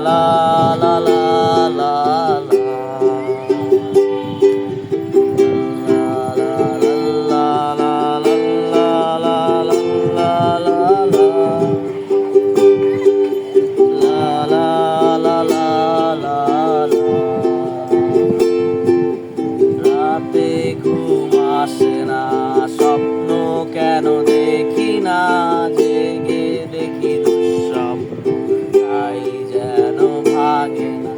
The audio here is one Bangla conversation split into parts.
লা লা লা লা রাতে ঘুম আসে না, স্বপ্ন কেন দেখি না, জেগে দেখি দুঃস্বপ্ন তাই যেন ভাঙে না।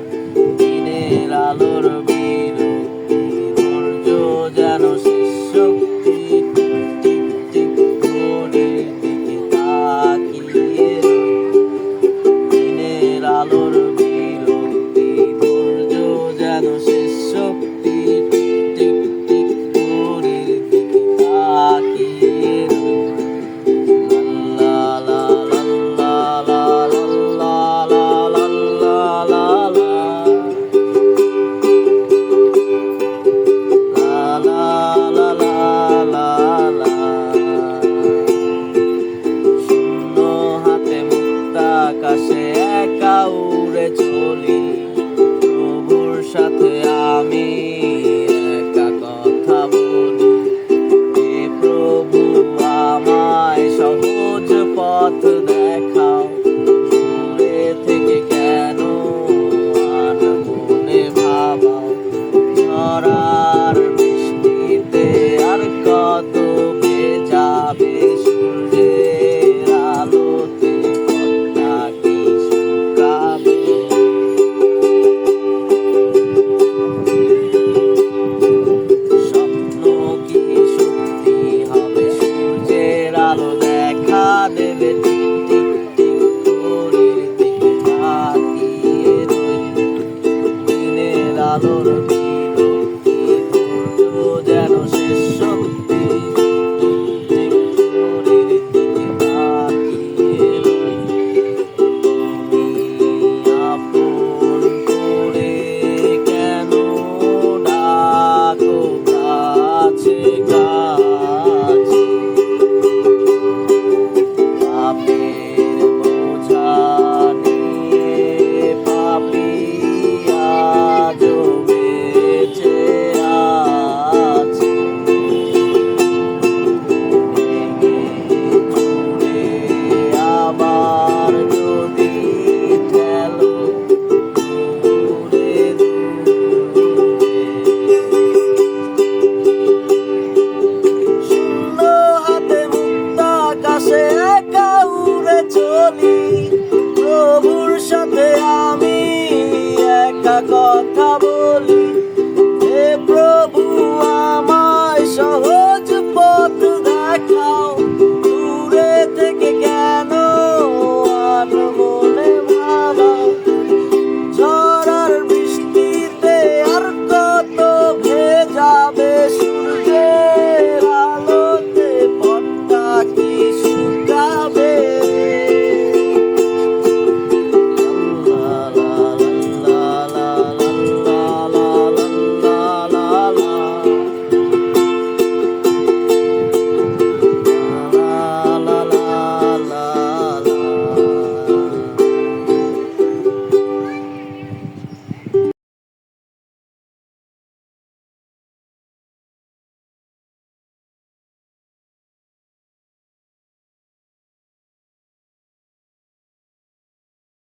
দিনের আলোর বিরক্তি, ধৈর্য যেন শেষ শক্তি, টিক টিক টিক ঘড়ির দিকে তাকিয়ে রই। দিনের আলোর বিরক্তি, ধৈর্য যেন শেষ শক্তি, টিক টিক টিক ঘড়ির দিকে তাকিয়ে রই। লা লা লা লা লা লা লা লা লা লা শূন্য হাতে মুক্ত আকাশে একা উড়ে চলি, প্রভুর সাথে আমি একা কথা বলি। হে প্রভু আমায় সহজ পথ দেখাও, দূরে থেকে কেন আর মনে ভাবাও। ঝরার বৃষ্টিতে আর কত ভেজাবে, সূর্যের আলোতে পথটা কি শুকাবে। স্বপ্ন কি সত্যি হবে, সূর্যের আলো দেখা দেবে, টিক টিক টিক ঘড়ির দিকে তাকিয়ে রই। দিনের আলোর বিরক্তি, ধৈর্য যেন শেষ শক্তি, টিক টিক ঘড়ির দিকে তাকিয়ে রই। তুমি আপন করে কেন ডাকো কাছে কাছে, পাপের বোঝা নিয়ে পাপী আজও বেঁচে আছে। ভেঙে চুরে আবার যদি ঠেলো দূরে দূরে, শূন্য হাতে মুক্ত আকাশে একা উড়ে চলি, প্রভুর সাথে আমি একা কথা বলি। হে প্রভু